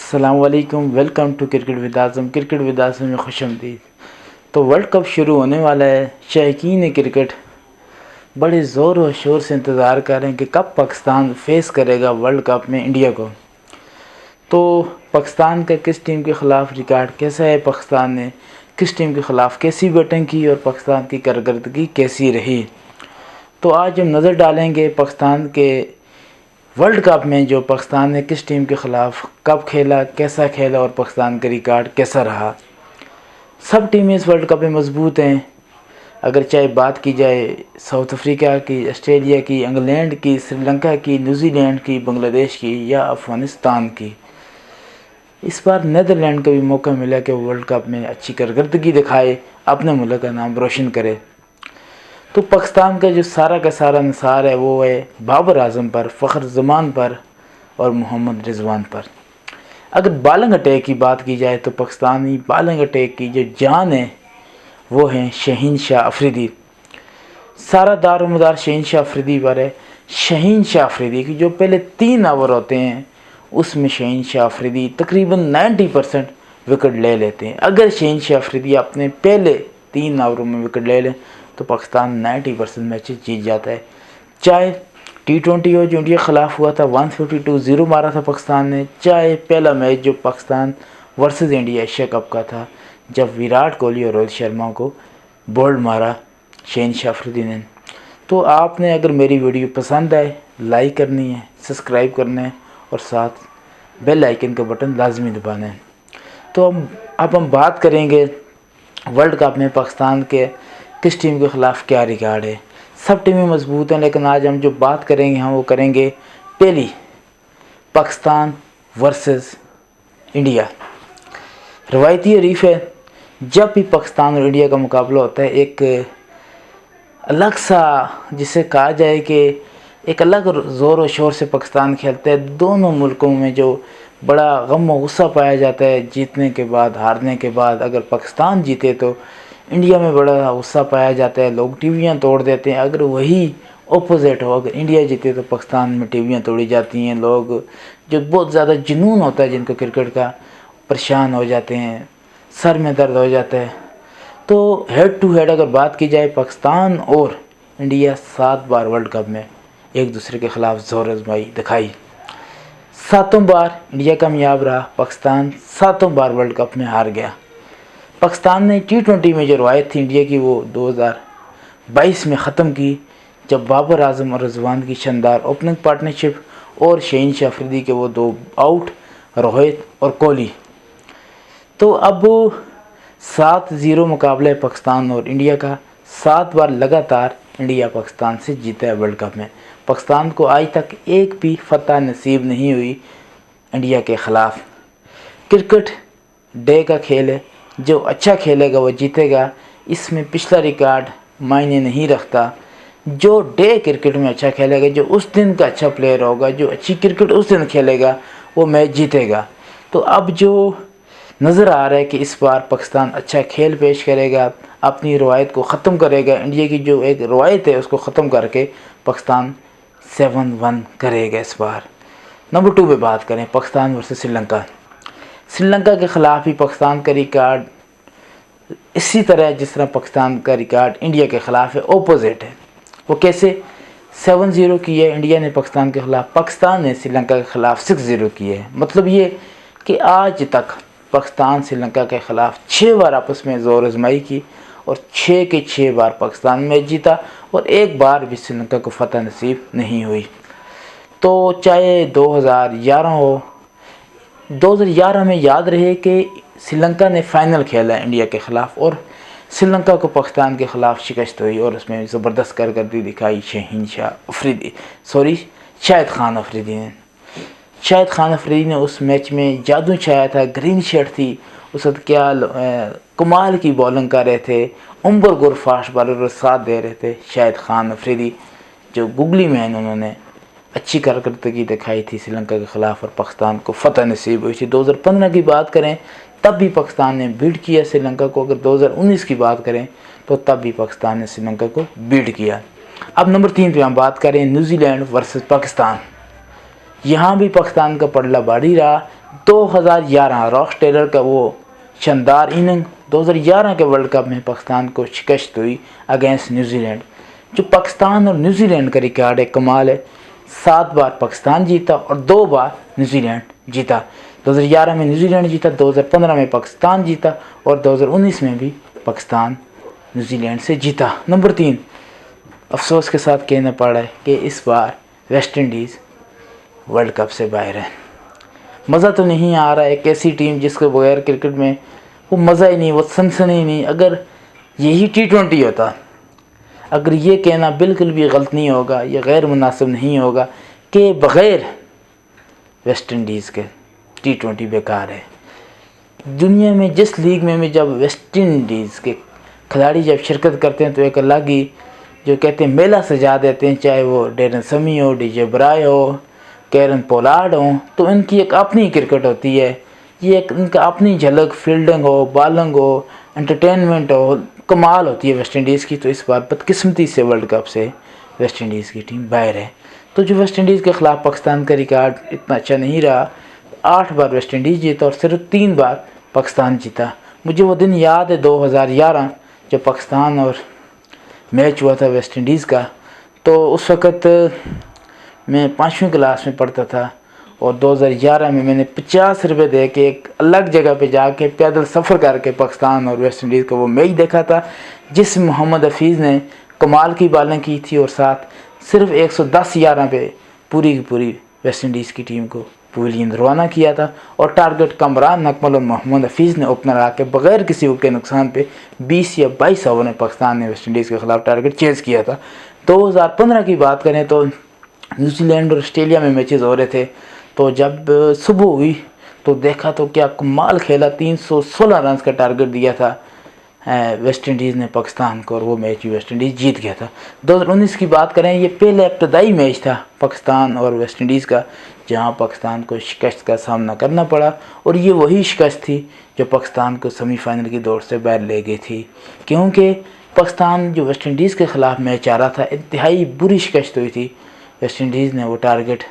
अस्सलाम वालेकुम, welcome to cricket with Azam. Cricket with Azam में खुशामदीद। तो वर्ल्ड कप शुरू होने वाला है। शायकीन क्रिकेट बड़े ज़ोर और शोर से इंतज़ार कर रहे हैं कि कब पाकिस्तान फेस करेगा वर्ल्ड कप में इंडिया को। तो पाकिस्तान का किस टीम के ख़िलाफ़ रिकॉर्ड कैसा है, पाकिस्तान ने किस टीम के ख़िलाफ़ कैसी बैटिंग की और पाकिस्तान की कारकर्दगी कैसी रही, तो आज हम नज़र डालेंगे पाकिस्तान के वर्ल्ड कप में जो पाकिस्तान ने किस टीम के ख़िलाफ़ कब खेला, कैसा खेला और पाकिस्तान का रिकॉर्ड कैसा रहा। सब टीमें इस वर्ल्ड कप में मजबूत हैं। अगर चाहे बात की जाए साउथ अफ्रीका की, ऑस्ट्रेलिया की, इंग्लैंड की, श्रीलंका की, न्यूजीलैंड की, बांग्लादेश की या अफ़गानिस्तान की। इस बार नीदरलैंड को भी मौका मिला कि वो वर्ल्ड कप में अच्छी कारकर्दगी दिखाए, अपने मुल्क का नाम रोशन करे। तो पाकिस्तान का जो सारा का सारा निसार है वो है बाबर आजम पर, फ़खर जमान पर और मोहम्मद रिजवान पर। अगर बॉलिंग अटैक की बात की जाए तो पाकिस्तानी बॉलिंग अटैक की जो जान है वो है शहीन शाह अफरीदी। सारा दारोमदार शहीन शाह अफरीदी पर है। शहीन शाह अफरीदी की जो पहले 3 ओवर होते हैं उसमें शहीन शाह अफरीदी तकरीबन 90% विकेट ले लेते हैं। अगर शहीन शाह अफरीदी अपने पहले 3 ओवरों में विकेट ले लें तो पाकिस्तान 90% मैचेस जीत जाता है। चाहे T20 हो जो इंडिया के ख़िलाफ़ हुआ था, 152-0 मारा था पाकिस्तान ने, चाहे पहला मैच जो Pakistan versus India Asia cup का था जब विराट कोहली और रोहित शर्मा को बोल्ड मारा शहीन शाह अफरीदी ने। तो आपने अगर मेरी वीडियो पसंद आए लाइक करनी है, सब्सक्राइब करना है और साथ बेल आइकन का बटन लाजमी दबाना है। तो अब हम बात करेंगे वर्ल्ड कप में पाकिस्तान के किस टीम के ख़िलाफ़ क्या रिकॉर्ड है। सब टीमें मजबूत हैं, लेकिन आज हम जो बात करेंगे हम वो करेंगे पहली पाकिस्तान वर्सेस इंडिया। रवायती हरीफ है। जब भी पाकिस्तान और इंडिया का मुकाबला होता है एक अलग सा, जिसे कहा जाए कि एक अलग ज़ोर और शोर से पाकिस्तान खेलता है। दोनों मुल्कों में जो बड़ा गम और गुस्सा पाया जाता है जीतने के बाद, हारने के बाद। अगर पाकिस्तान जीते तो इंडिया में बड़ा गुस्सा पाया जाता है, लोग टीवियाँ तोड़ देते हैं। अगर वही ऑपोजिट हो, अगर इंडिया जीते तो पाकिस्तान में टीवियाँ तोड़ी जाती हैं। लोग जो बहुत ज़्यादा जुनून होता है जिनको क्रिकेट का, परेशान हो जाते हैं, सर में दर्द हो जाता है। तो हेड टू हेड अगर बात की जाए पाकिस्तान और इंडिया 7 बार वर्ल्ड कप में एक दूसरे के ख़िलाफ़ ज़ोर आजमाई दिखाई। 7 बार इंडिया कामयाब रहा, पाकिस्तान 7 बार वर्ल्ड कप में हार गया। पाकिस्तान ने T20 में जो रवायत थी इंडिया की वो 2022 में ख़त्म की, जब बाबर आजम और रिजवान की शानदार ओपनिंग पार्टनरशिप और शहीन शाह अफरीदी के वो 2 आउट, रोहित और कोहली। तो अब 7-0 मुकाबला है पाकिस्तान और इंडिया का। 7 बार लगातार इंडिया पाकिस्तान से जीता है वर्ल्ड कप में। पाकिस्तान को आज तक एक भी फतह नसीब नहीं हुई इंडिया के ख़िलाफ़। क्रिकेट डे का खेल है, जो अच्छा खेलेगा वो जीतेगा। इसमें पिछला रिकॉर्ड मायने नहीं रखता। जो डे क्रिकेट में अच्छा खेलेगा, जो उस दिन का अच्छा प्लेयर होगा, जो अच्छी क्रिकेट उस दिन खेलेगा, वो मैच जीतेगा। तो अब जो नज़र आ रहा है कि इस बार पाकिस्तान अच्छा खेल पेश करेगा, अपनी रवायत को ख़त्म करेगा। इंडिया की जो एक रवायत है उसको ख़त्म करके पाकिस्तान 7-1 करेगा इस बार। नंबर 2 पे बात करें पाकिस्तान वर्सेस श्रीलंका। श्रीलंका के ख़िलाफ़ भी पाकिस्तान का रिकॉर्ड इसी तरह जिस तरह पाकिस्तान का रिकॉर्ड इंडिया के ख़िलाफ़ है, ऑपोजिट है। वो कैसे? 7-0 की है इंडिया ने पाकिस्तान के ख़िलाफ़, पाकिस्तान ने श्रीलंका के ख़िलाफ़ 6-0 की है। मतलब ये कि आज तक पाकिस्तान श्रीलंका के ख़िलाफ़ 6 बार आपस में ज़ोर आजमाई की और 6 के 6 बार पाकिस्तान मैच जीता और एक बार भी श्रीलंका को फतह नसीब नहीं हुई। तो चाहे 2011 हो, 2011 में याद रहे कि श्रीलंका ने फ़ाइनल खेला इंडिया के ख़िलाफ़ और श्रीलंका को पाकिस्तान के ख़िलाफ़ शिकस्त हुई और उसमें ज़बरदस्त कारकर्दगी दिखाई शाहिद खान अफरीदी ने। शाहिद खान अफरीदी ने उस मैच में जादू छाया था। ग्रीन शर्ट थी, उस वक्त क्या कमाल की बॉलिंग कर रहे थे। उम्र गुर फास्ट बॉलर साथ दे रहे थे। शाहिद खान अफरीदी जो गुगली मैन, उन्होंने अच्छी कारकर्दगी दिखाई थी श्रीलंका के ख़िलाफ़ और पाकिस्तान को फतह नसीब हुई थी। 2015 की बात करें तब भी पाकिस्तान ने बीट किया श्रीलंका को। अगर 2019 की बात करें तो तब भी पाकिस्तान ने श्रीलंका को बीट किया। अब नंबर 3 पे हम बात करें न्यूजीलैंड वर्सेस पाकिस्तान। यहाँ भी पाकिस्तान का पलड़ा भारी रहा। 2011 रॉस टेलर का वो शानदार इनिंग, 2011 के वर्ल्ड कप में पाकिस्तान को शिकस्त हुई अगेंस्ट न्यूजीलैंड। जो पाकिस्तान और न्यूजीलैंड का रिकॉर्ड है कमाल है, 7 बार पाकिस्तान जीता और 2 बार न्यूजीलैंड जीता। 2011 में न्यूजीलैंड जीता, 2015 में पाकिस्तान जीता और 2019 में भी पाकिस्तान न्यूजीलैंड से जीता। नंबर 3, अफसोस के साथ कहना पड़ा है कि इस बार वेस्ट इंडीज़ वर्ल्ड कप से बाहर है। मज़ा तो नहीं आ रहा है, एक ऐसी टीम जिसके बगैर क्रिकेट में वो मज़ा ही नहीं, वो सनसनी ही नहीं। अगर यही T20 होता, अगर ये कहना बिल्कुल भी गलत नहीं होगा, ये गैर मुनासिब नहीं होगा कि बग़ैर वेस्ट इंडीज़ के T20 बेकार है। दुनिया में जिस लीग में जब वेस्ट इंडीज़ के खिलाड़ी जब शिरकत करते हैं तो एक अलग ही जो कहते हैं मेला सजा देते हैं, चाहे वो डेरन समी हो, DJ ब्राय हो, कैरन पोलार्ड हो, तो इनकी एक अपनी क्रिकेट होती है। ये एक इनका अपनी झलक, फील्डिंग हो, बॉलिंग हो, एंटरटेनमेंट हो, कमाल होती है वेस्ट इंडीज़ की। तो इस बार बदकिस्मती से वर्ल्ड कप से वेस्ट इंडीज़ की टीम बाहर है। तो जो वेस्ट इंडीज़ के ख़िलाफ़ पाकिस्तान का रिकॉर्ड इतना अच्छा नहीं रहा, 8 बार वेस्ट इंडीज़ जीता और सिर्फ 3 बार पाकिस्तान जीता। मुझे वो दिन याद है 2011 जब पाकिस्तान और मैच हुआ था वेस्ट इंडीज़ का। तो उस वक़्त मैं 5वीं क्लास में पढ़ता था और 2011 में मैंने 50 रुपये दे के एक अलग जगह पे जाके पैदल सफ़र करके पाकिस्तान और वेस्ट इंडीज़ का वो मैच देखा था, जिस मोहम्मद हफीज़ ने कमाल की बॉलिंग की थी और साथ सिर्फ 110 पे पूरी की पूरी वेस्ट इंडीज़ की टीम को पवेलियन रवाना किया था। और टारगेट कमरान नकमल और मोहम्मद हफीज़ ने ओपनर आके बग़ैर किसी के नुकसान पे 20 या 22 ओवर में पाकिस्तान ने वेस्ट इंडीज़ के ख़िलाफ़ टारगेट चेज़ किया था। 2015 की बात करें तो न्यूजीलैंड और ऑस्ट्रेलिया में मैचेस हो रहे थे। तो जब सुबह हुई तो देखा तो क्या कमाल खेला, 316 रन का टारगेट दिया था वेस्ट इंडीज़ ने पाकिस्तान को और वो मैच भी वेस्ट इंडीज़ जीत गया था। 2019 की बात करें, ये पहला इब्तदाई मैच था पाकिस्तान और वेस्ट इंडीज़ का जहां पाकिस्तान को शिकस्त का सामना करना पड़ा और ये वही शिकस्त थी जो पाकिस्तान को सेमीफाइनल की दौड़ से बाहर ले गई थी। क्योंकि पाकिस्तान जो वेस्ट इंडीज़ के ख़िलाफ़ मैच आ रहा था, इंतहाई बुरी शिकस्त हुई थी। वेस्ट इंडीज़ ने वो टारगेट,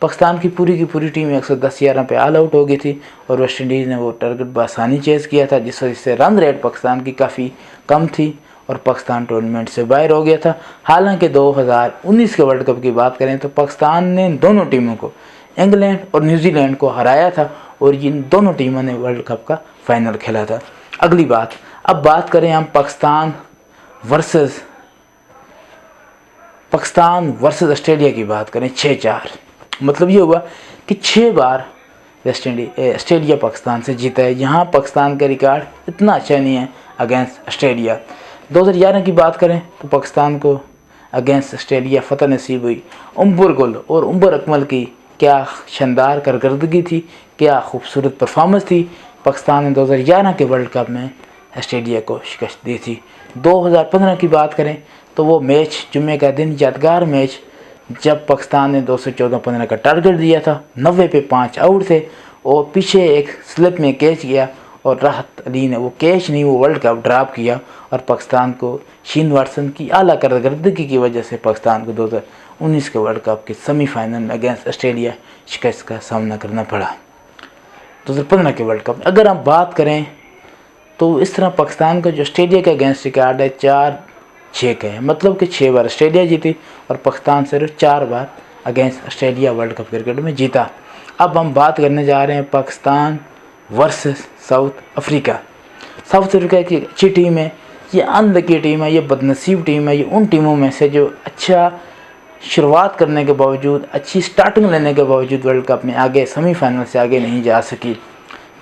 पाकिस्तान की पूरी टीम 110 पे ऑल आउट हो गई थी और वेस्ट इंडीज़ ने वो टारगेट बआसानी चेज़ किया था, जिस वजह से रन रेट पाकिस्तान की काफ़ी कम थी और पाकिस्तान टूर्नामेंट से बाहर हो गया था। हालांकि 2019 के वर्ल्ड कप की बात करें तो पाकिस्तान ने दोनों टीमों को, इंग्लैंड और न्यूजीलैंड को हराया था और इन दोनों टीमों ने वर्ल्ड कप का फाइनल खेला था। अगली बात, अब बात करें हम पाकिस्तान वर्सेस ऑस्ट्रेलिया की बात करें। 6-4 मतलब ये हुआ कि 6 बार ऑस्ट्रेलिया पाकिस्तान से जीता है। यहाँ पाकिस्तान का रिकॉर्ड इतना अच्छा नहीं है अगेंस्ट ऑस्ट्रेलिया। 2011 की बात करें तो पाकिस्तान को अगेंस्ट ऑस्ट्रेलिया फ़तह नसीब हुई। उम्र गुल और उम्र अकमल की क्या शानदार कारकर्दगी थी, क्या खूबसूरत परफॉर्मेंस थी। पाकिस्तान ने 2011 के वर्ल्ड कप में ऑस्ट्रेलिया को शिकस्त दी थी। 2015 की बात करें तो वो मैच जुम्मे का दिन, यादगार मैच, जब पाकिस्तान ने 214 का टारगेट दिया था, 90 पे 5 आउट थे और पीछे एक स्लिप में कैच किया और राहत अली ने वो कैच नहीं, वो वर्ल्ड कप ड्रॉप किया और पाकिस्तान को शेन वॉटसन की आला कारकर्दगी की वजह से पाकिस्तान को 2019 के वर्ल्ड कप के सेमीफाइनल में अगेंस्ट ऑस्ट्रेलिया शिकस्त का सामना करना पड़ा। 2015 के वर्ल्ड कप अगर हम बात करें तो इस तरह पाकिस्तान का जो ऑस्ट्रेलिया के अगेंस्ट रिकॉर्ड है 4-6 का है, मतलब कि 6 बार ऑस्ट्रेलिया जीती और पाकिस्तान सिर्फ 4 बार against Australia World Cup cricket में जीता। अब हम बात करने जा रहे हैं Pakistan versus South Africa. South Africa की अच्छी टीम है, ये अनलकी टीम है, ये बदनसीब टीम है, ये उन टीमों में से जो अच्छा शुरुआत करने के बावजूद, अच्छी स्टार्टिंग लेने के बावजूद वर्ल्ड कप में आगे सेमीफाइनल से आगे नहीं जा सकी।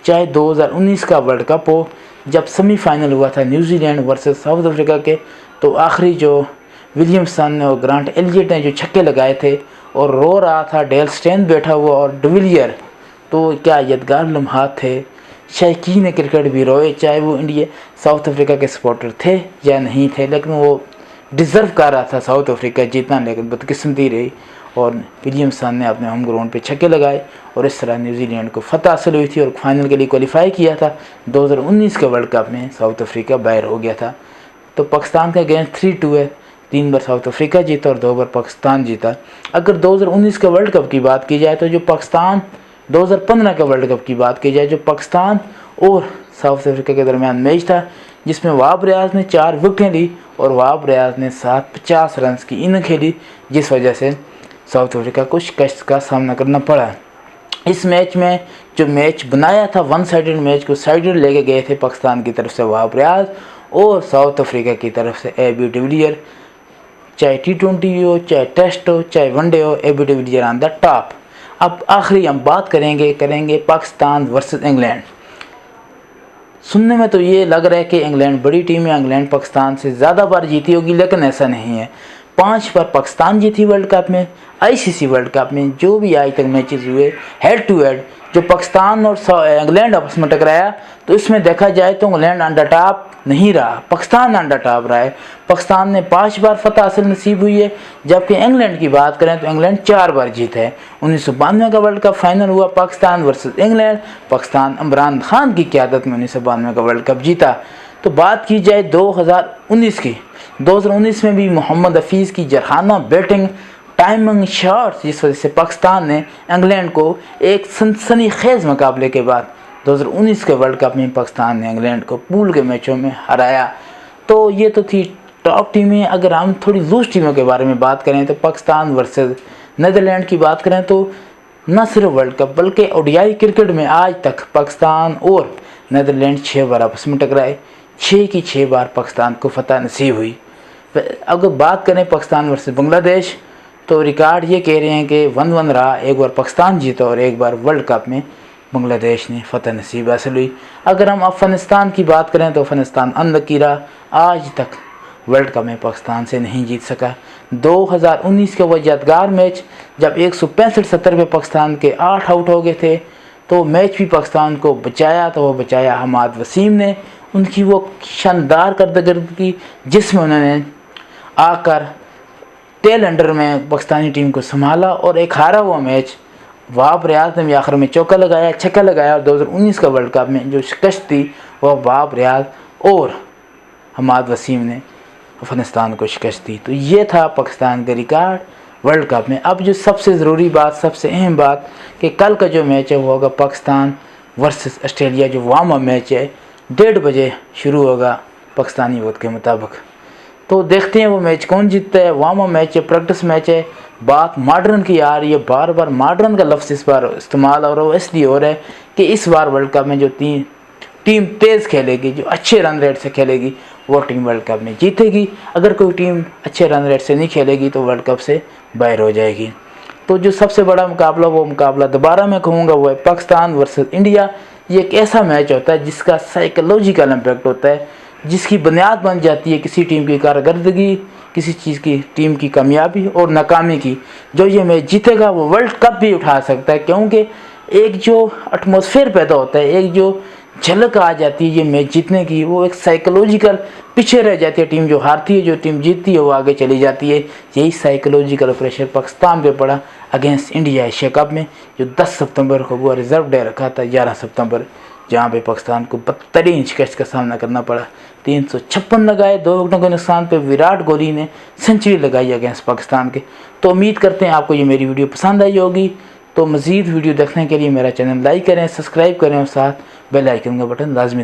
चाहे 2019 का वर्ल्ड कप हो, जब सेमीफाइनल हुआ था न्यूजीलैंड वर्सेस साउथ अफ्रीका के, तो आखिरी जो विलियमसन और ग्रांट एलियट ने जो छक्के लगाए थे और रो रहा था डेल स्टेन बैठा हुआ और डिविलियर, तो क्या यादगार लम्हात थे। शायकीन क्रिकेट भी रोए, चाहे वो इंडिया साउथ अफ्रीका के सपोर्टर थे या नहीं थे, लेकिन वो डिज़र्व कर रहा था साउथ अफ्रीका जीतना, लेकिन बदकिस्मती रही और विलियमसन ने अपने होम ग्राउंड पे छक्के लगाए और इस तरह न्यूजीलैंड को फतह हासिल हुई थी और फाइनल के लिए क्वालिफाई किया था। 2019 के वर्ल्ड कप में साउथ अफ्रीका बाहर हो गया था। तो पाकिस्तान का अगेंस्ट 3-2 है, 3 बार साउथ अफ्रीका जीता और 2 बार पाकिस्तान जीता। अगर 2019 के वर्ल्ड कप की बात की जाए तो जो पाकिस्तान 2015 के वर्ल्ड कप की बात की जाए, जो पाकिस्तान और साउथ अफ्रीका के दरमियान मैच था, जिसमें वहाब रियाज ने 4 विकेटें ली और वहाब रियाज ने 50 रन की इनिंग खेली, जिस वजह से साउथ अफ्रीका को शिकस्त का सामना करना पड़ा। इस मैच में जो मैच बनाया था, वन साइडेड मैच को साइडेड लेके गए थे पाकिस्तान की तरफ से वहाब रियाज और साउथ अफ्रीका की तरफ से AB डिविलियर। चाहे T20 हो, चाहे टेस्ट हो, चाहे वनडे हो, AB de Villiers on the top. अब आखिरी हम बात करेंगे पाकिस्तान वर्सेस इंग्लैंड। सुनने में तो ये लग रहा है कि इंग्लैंड बड़ी टीम है, इंग्लैंड पाकिस्तान से ज़्यादा बार जीती होगी, लेकिन ऐसा नहीं है। 5 बार पाकिस्तान जीती वर्ल्ड कप में। ICC वर्ल्ड कप में जो भी आज तक मैचेस हुए हेड टू हेड, जो पाकिस्तान और इंग्लैंड आपस में टकराया, तो इसमें देखा जाए तो इंग्लैंड अंडर टॉप नहीं रहा, पाकिस्तान अंडर टॉप रहा है। पाकिस्तान ने 5 बार फतह हासिल नसीब हुई है, जबकि इंग्लैंड की बात करें तो इंग्लैंड 4 बार जीता है। 1992 का वर्ल्ड कप फाइनल हुआ पाकिस्तान वर्सेस इंग्लैंड। पाकिस्तान इमरान खान की क़यादत में 1992 का वर्ल्ड कप जीता। तो बात की जाए 2019 की, 2019 में भी मोहम्मद हफीज़ की जरहाना बैटिंग, टाइमिंग शॉट्स, जिस वजह से पाकिस्तान ने इंग्लैंड को एक सनसनीखेज मुकाबले के बाद 2019 के वर्ल्ड कप में पाकिस्तान ने इंग्लैंड को पूल के मैचों में हराया। तो ये तो थी टॉप टीमें। अगर हम थोड़ी लूज टीमों के बारे में बात करें तो पाकिस्तान वर्सेस नीदरलैंड की बात करें तो न सिर्फ वर्ल्ड कप बल्कि ODI क्रिकेट में आज तक पाकिस्तान और नीदरलैंड 6 बार आपस में टकराए, 6 की 6 बार पाकिस्तान को फतह नसीब हुई। अगर बात करें पाकिस्तान वर्सेस बांग्लादेश, तो रिकॉर्ड ये कह रहे हैं कि 1-1 रहा। एक बार पाकिस्तान जीता और एक बार वर्ल्ड कप में बांग्लादेश ने फतह नसीब हासिल हुई। अगर हम अफ़गानिस्तान की बात करें तो अफ़गानिस्तान अनलकी रहा, आज तक वर्ल्ड कप में पाकिस्तान से नहीं जीत सका। 2019 का वो यादगार मैच जब 165-70 पे पाकिस्तान के 8 आउट हो गए थे, तो मैच भी पाकिस्तान को बचाया, तो वो बचाया हमाद वसीम ने। उनकी वो शानदार करदगी जिसमें उन्होंने आकर टेल अंडर में पाकिस्तानी टीम को संभाला और एक हारा हुआ मैच वहाब रियाज ने भी आखिर में चौका लगाया, छक्का लगाया। और 2019 का वर्ल्ड कप में जो शिकस्त थी वह वहाब रियाज और हमाद वसीम ने अफ़गानिस्तान को शिकस्त दी। तो ये था पाकिस्तान का रिकॉर्ड वर्ल्ड कप में। अब जो सबसे ज़रूरी बात, सबसे अहम बात, कि कल का जो मैच है वो होगा पाकिस्तान वर्सेस ऑस्ट्रेलिया। जो वार्म अप मैच है 1:30 बजे शुरू होगा पाकिस्तानी वक्त के मुताबिक। तो देखते हैं वो मैच कौन जीतता है। वार्म अप मैच है, प्रैक्टिस मैच है। बात मॉडर्न की आ रही है, बार बार मॉडर्न का लफ्ज़ इस बार इस्तेमाल हो रहा है। वो इसलिए हो रहा है कि इस बार वर्ल्ड कप में जो टीम तेज़ खेलेगी, जो अच्छे रन रेट से खेलेगी, वो टीम वर्ल्ड कप में जीतेगी। अगर कोई टीम अच्छे रन रेट से नहीं खेलेगी तो वर्ल्ड कप से बाहर हो जाएगी। तो जो सबसे बड़ा मुकाबला, वो मुकाबला दोबारा मैं कहूँगा वो है पाकिस्तान वर्सेस इंडिया। ये एक ऐसा मैच होता है जिसका साइकोलॉजिकल इम्पैक्ट होता है, जिसकी बुनियाद बन जाती है किसी टीम की कारकर्दगी, किसी चीज़ की टीम की कामयाबी और नाकामी की। जो ये मैच जीतेगा वो वर्ल्ड कप भी उठा सकता है, क्योंकि एक जो एटमॉस्फेयर पैदा होता है, एक जो झलक आ जाती है ये मैच जीतने की, वो एक साइकोलॉजिकल पीछे रह जाती है टीम जो हारती है, जो टीम जीतती है वो आगे चली जाती है। यही साइकोलॉजिकल प्रेशर पाकिस्तान पे पड़ा अगेंस्ट इंडिया एशिया कप में, जो 10 सितंबर को वो रिजर्व डे रखा था, 11 सितंबर, जहाँ पे पाकिस्तान को बदतरीन शिकस्त का सामना करना पड़ा। 356 लगाए, 2 विकेटों के नुकसान पे विराट कोहली ने सेंचुरी लगाई अगेंस्ट पाकिस्तान के। तो उम्मीद करते हैं आपको ये मेरी वीडियो पसंद आई होगी। तो मज़ीद वीडियो देखने के लिए मेरा चैनल लाइक करें, सब्सक्राइब करें और साथ बेल आइकन का बटन लाजमी